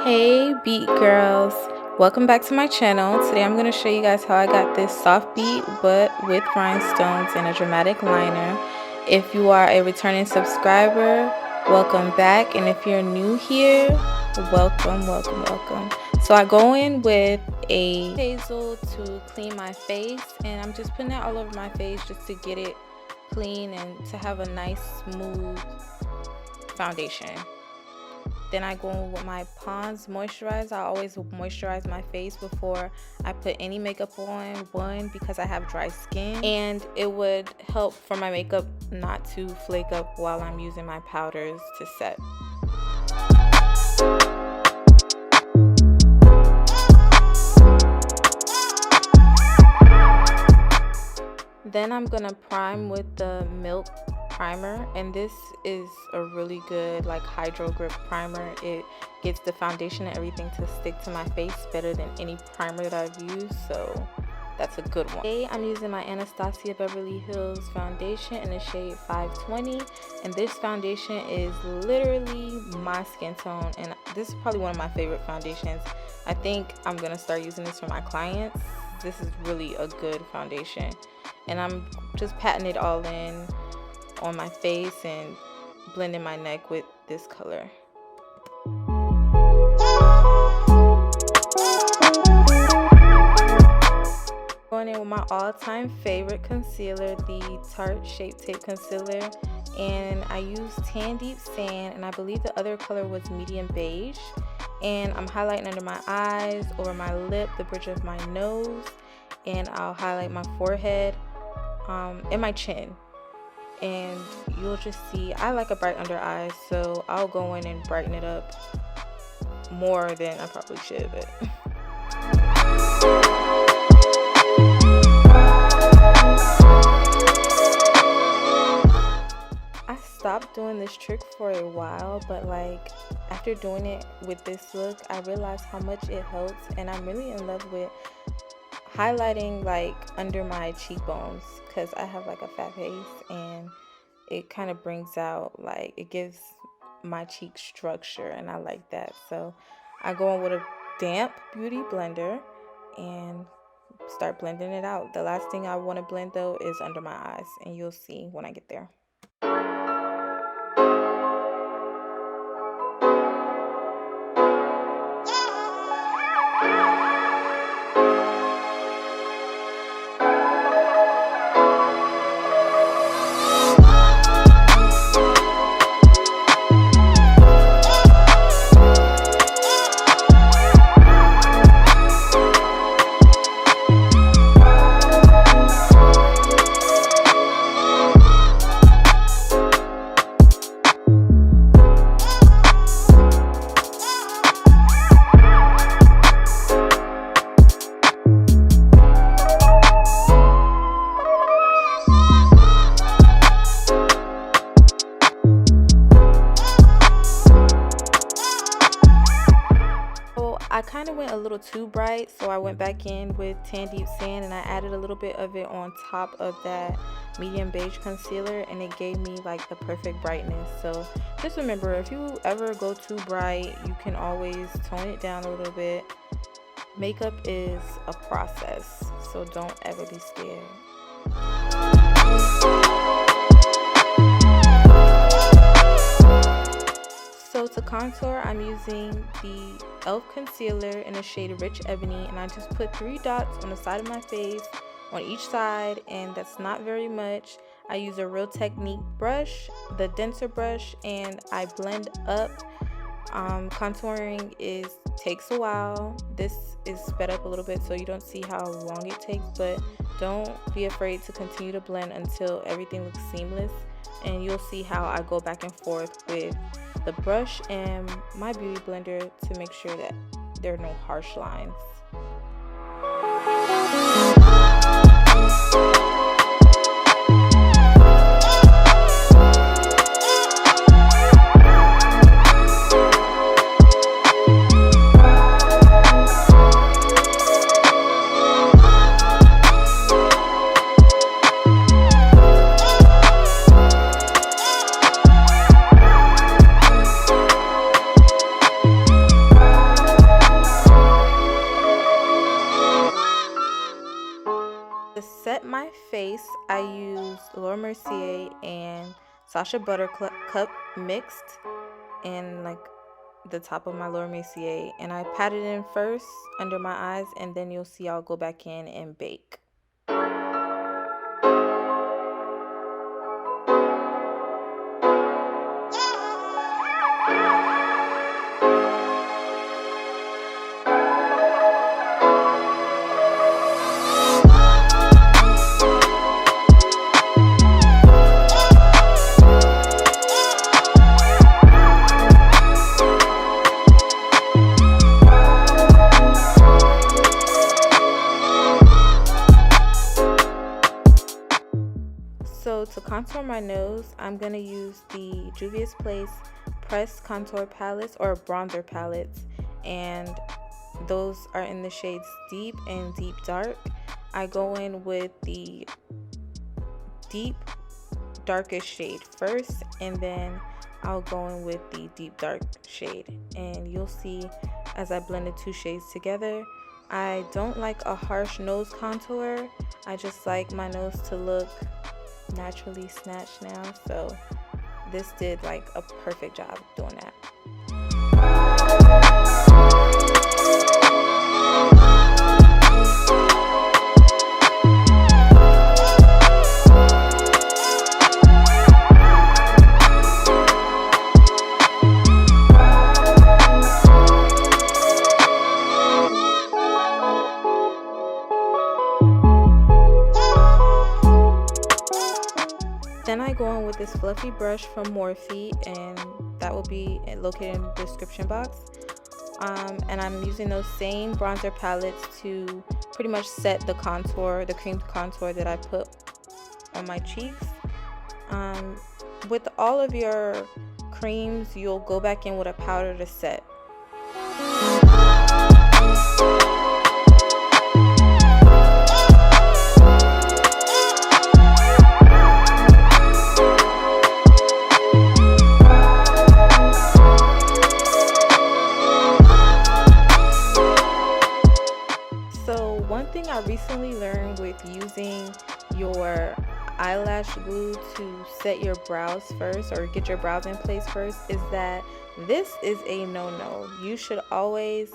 Hey beat girls, welcome back to my channel. Today I'm going to show you guys how I got this soft beat but with rhinestones and a dramatic liner. If you are a returning subscriber, welcome back, and if you're new here, welcome. So I go in with a Wichazel to clean my face, and I'm just putting that all over my face just to get it clean and to have a nice smooth foundation. Then I go in with my Pond's moisturizer. I always moisturize my face before I put any makeup on. One, because I have dry skin, and it would help for my makeup not to flake up while I'm using my powders to set. Then I'm gonna prime with the Milk primer, and this is a really good like hydro grip primer. It gets the foundation and everything to stick to my face better than any primer that I've used, so that's a good one. Today I'm using my Anastasia Beverly Hills foundation in the shade 520, and this foundation is literally my skin tone, and this is probably one of my favorite foundations. I think I'm gonna start using this for my clients. This is really a good foundation, and I'm just patting it all in on my face and blending my neck with this color. Going in with my all-time favorite concealer, the Tarte Shape Tape Concealer, and I use Tan Deep Sand, and I believe the other color was Medium Beige, and I'm highlighting under my eyes, over my lip, the bridge of my nose, and I'll highlight my forehead and my chin. And you'll just see I like a bright under eye, so I'll go in and brighten it up more than I probably should, but I stopped doing this trick for a while, but like after doing it with this look, I realized how much it helps, and I'm really in love with highlighting like under my cheekbones, because I have like a fat face, and it kind of brings out, like, it gives my cheek structure, and I like that. So I go in with a damp beauty blender and start blending it out. The last thing I want to blend though is under my eyes, and you'll see when I get there. I kind of went a little too bright, so I went back in with Tan Deep Sand, and I added a little bit of it on top of that Medium Beige concealer, and it gave me like the perfect brightness. So just remember, if you ever go too bright, you can always tone it down a little bit. Makeup is a process, so don't ever be scared. So to contour, I'm using the e.l.f. concealer in the shade Rich Ebony, and I just put 3 dots on the side of my face, on each side, and that's not very much. I use a Real Technique brush, the denser brush, and I blend up. Contouring takes a while. This is sped up a little bit so you don't see how long it takes, but don't be afraid to continue to blend until everything looks seamless, and you'll see how I go back and forth with the brush and my beauty blender to make sure that there are no harsh lines. face, I used Laura Mercier and Sacha Buttercup mixed in like the top of my Laura Mercier, and I pat it in first under my eyes, and then you'll see I'll go back in and bake. So to contour my nose, I'm going to use the Juvia's Place pressed contour palettes or bronzer palettes, and those are in the shades Deep and Deep Dark. I go in with the deep darkest shade first, and then I'll go in with the deep dark shade, and you'll see as I blend the two shades together. I don't like a harsh nose contour. I just like my nose to look naturally snatched now, so this did like a perfect job doing that. Then I go in with this fluffy brush from Morphe, and that will be located in the description box. And I'm using those same bronzer palettes to pretty much set the contour, the cream contour that I put on my cheeks. With all of your creams, you'll go back in with a powder to set. One thing I recently learned with using your eyelash glue to set your brows first, or get your brows in place first, is that this is a no-no. You should always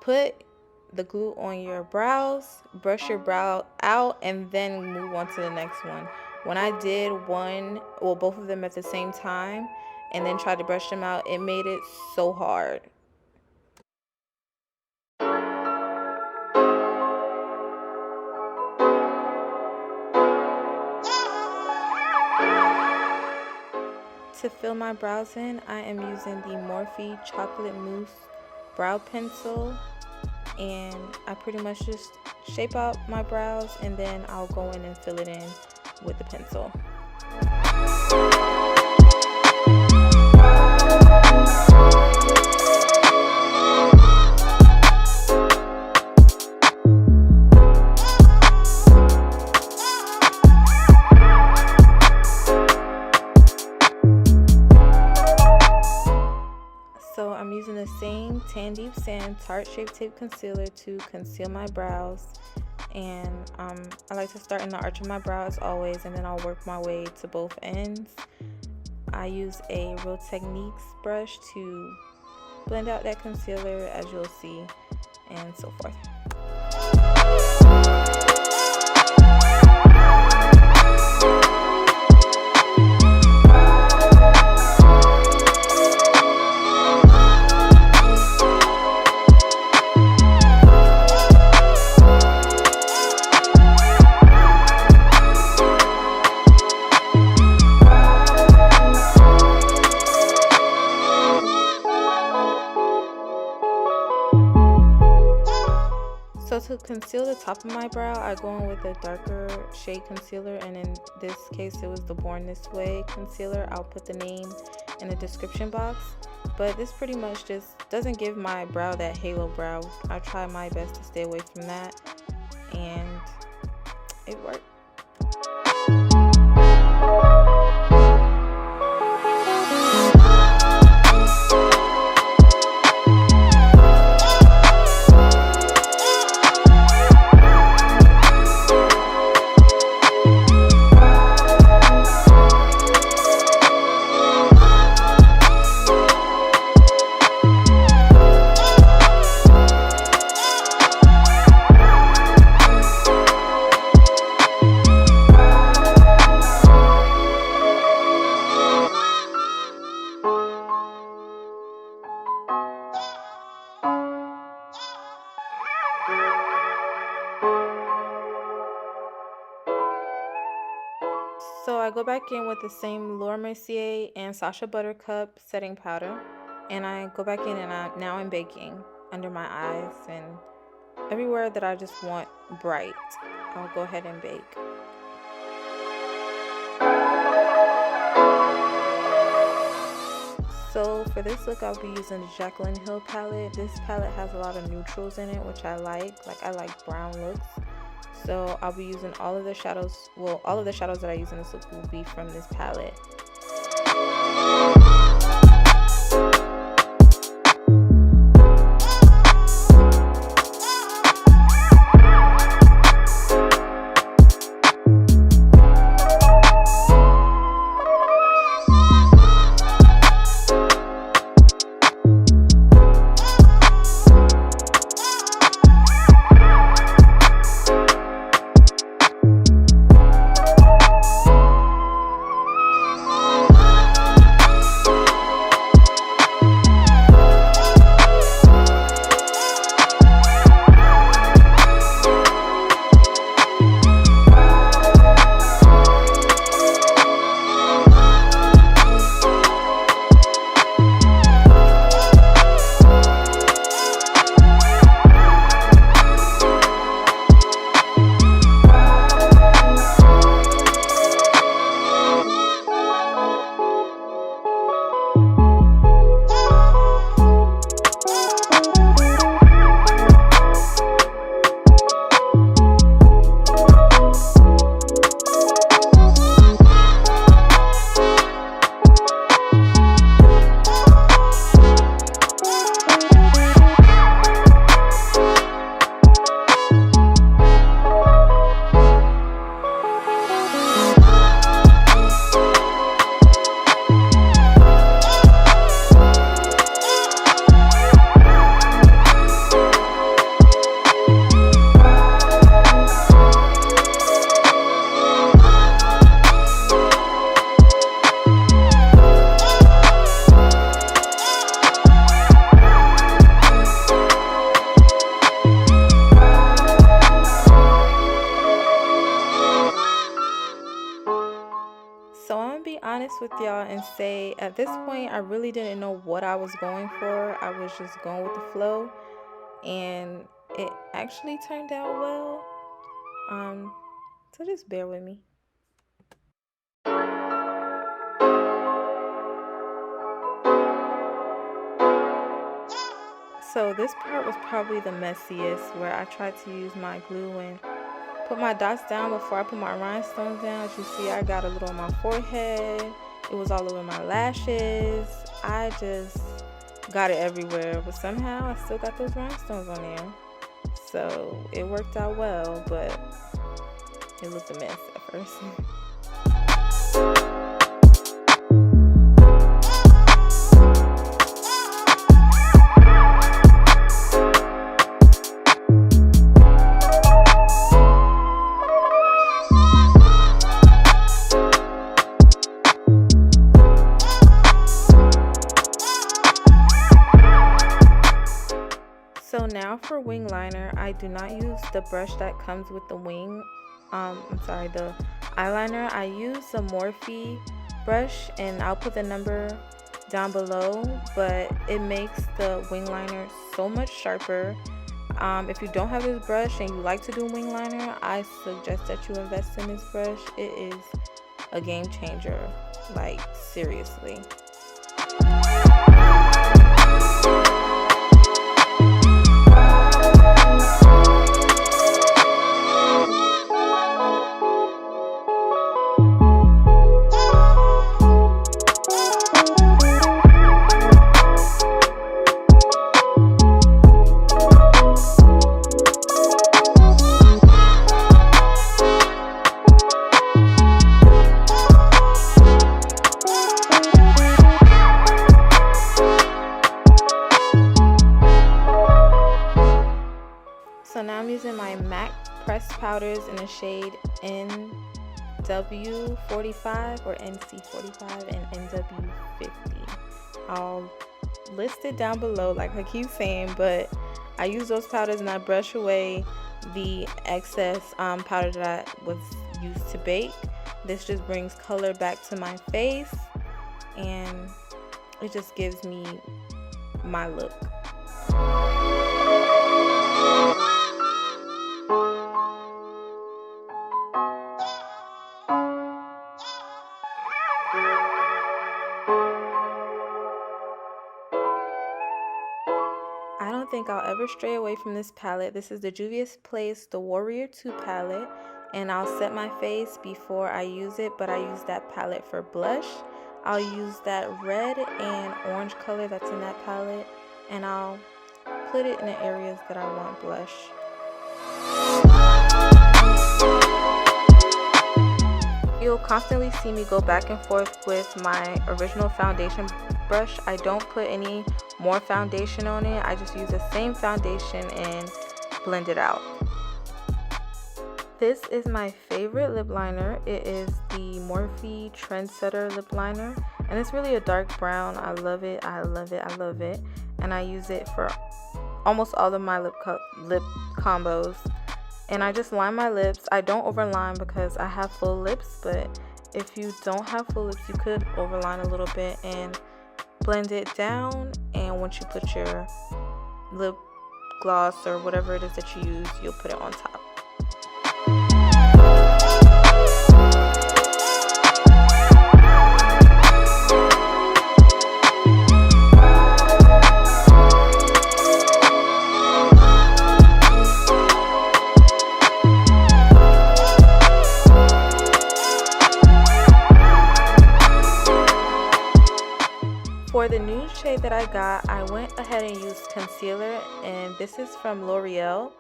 put the glue on your brows, brush your brow out, and then move on to the next one. When I did both of them at the same time and then tried to brush them out, it made it so hard. To fill my brows in, I am using the Morphe Chocolate Mousse Brow Pencil, and I pretty much just shape out my brows, and then I'll go in and fill it in with the pencil. So I'm using the same Tan Deep Sand Tarte Shape Tape Concealer to conceal my brows, and I like to start in the arch of my brow as always, and then I'll work my way to both ends. I use a Real Techniques brush to blend out that concealer, as you'll see, and so forth. So to conceal the top of my brow, I go in with a darker shade concealer, and in this case it was the Born This Way concealer. I'll put the name in the description box, but this pretty much just doesn't give my brow that halo brow. I try my best to stay away from that, and it worked. go back in with the same Laura Mercier and Sacha Buttercup setting powder, and I go back in and now I'm baking under my eyes and everywhere that I just want bright. I'll go ahead and bake. So for this look, I'll be using the Jaclyn Hill palette. This palette has a lot of neutrals in it, which I like I like brown looks. So I'll be using all of the shadows, well, all of the shadows that I use in this look will be from this palette. With y'all and say at this point I really didn't know what I was going for. I was just going with the flow and it actually turned out well, so just bear with me. So this part was probably the messiest, where I tried to use my glue and put my dots down before I put my rhinestones down. As you see, I got a little on my forehead. It was all over my lashes. I just got it everywhere, but somehow I still got those rhinestones on there. So it worked out well, but it looked a mess at first. So now for wing liner, I do not use the brush that comes with the wing, the eyeliner. I use the Morphe brush, and I'll put the number down below, but it makes the wing liner so much sharper. If you don't have this brush and you like to do wing liner, I suggest that you invest in this brush. It is a game changer, like seriously. Powders in the shade NW45 or NC45 and NW50. I'll list it down below like I keep saying, but I use those powders and I brush away the excess powder that was used to bake. This just brings color back to my face, and it just gives me my look. I don't think I'll ever stray away from this palette. This is the Juvia's Place, the Warrior 2 palette, and I'll set my face before I use it, but I use that palette for blush. I'll use that red and orange color that's in that palette, and I'll put it in the areas that I want blush. You'll constantly see me go back and forth with my original foundation brush. I don't put any more foundation on it. I just use the same foundation and blend it out. This is my favorite lip liner. It is the Morphe Trendsetter lip liner, and it's really a dark brown. I love it. I love it. I love it. And I use it for almost all of my lip combos. And I just line my lips. I don't overline because I have full lips, but if you don't have full lips, you could overline a little bit and blend it down. And once you put your lip gloss or whatever it is that you use, you'll put it on top. For the nude shade that I got, I went ahead and used concealer, and this is from Loreal.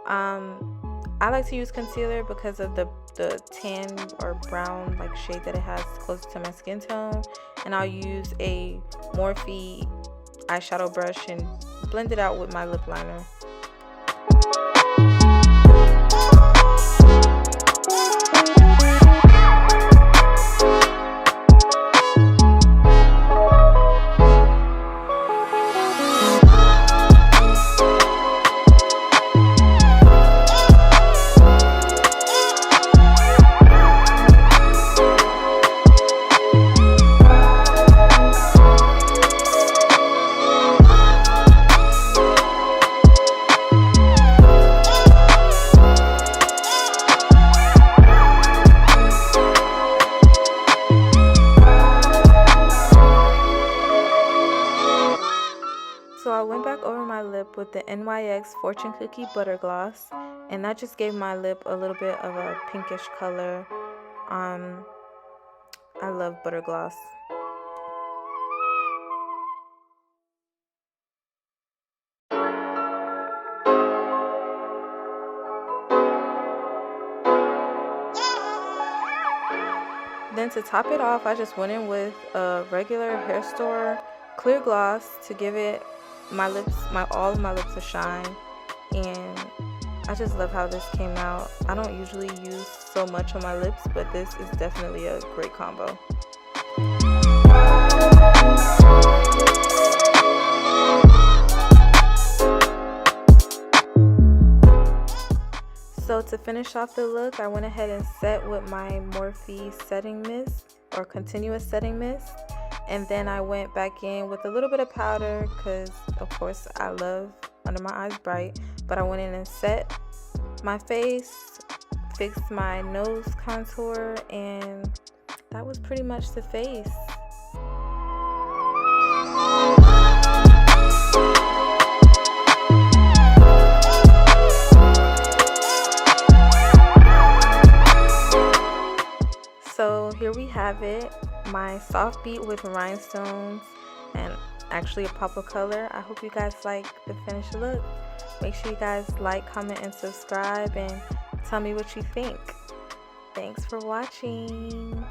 I like to use concealer because of the tan or brown like shade that it has close to my skin tone, and I'll use a Morphe eyeshadow brush and blend it out with my lip liner. With the NYX Fortune Cookie Butter Gloss, and that just gave my lip a little bit of a pinkish color. I love butter gloss. Then to top it off, I just went in with a regular hair store clear gloss to give it all of my lips a shine, and I just love how this came out. I don't usually use so much on my lips, but this is definitely a great combo. So to finish off the look, I went ahead and set with my Morphe setting mist or continuous setting mist. And then I went back in with a little bit of powder because, of course, I love under my eyes bright. But I went in and set my face, fixed my nose contour, and that was pretty much the face. So here we have it. My soft beat with rhinestones and actually a pop of color. I hope you guys like the finished look. Make sure you guys like, comment, and subscribe, and tell me what you think. Thanks for watching.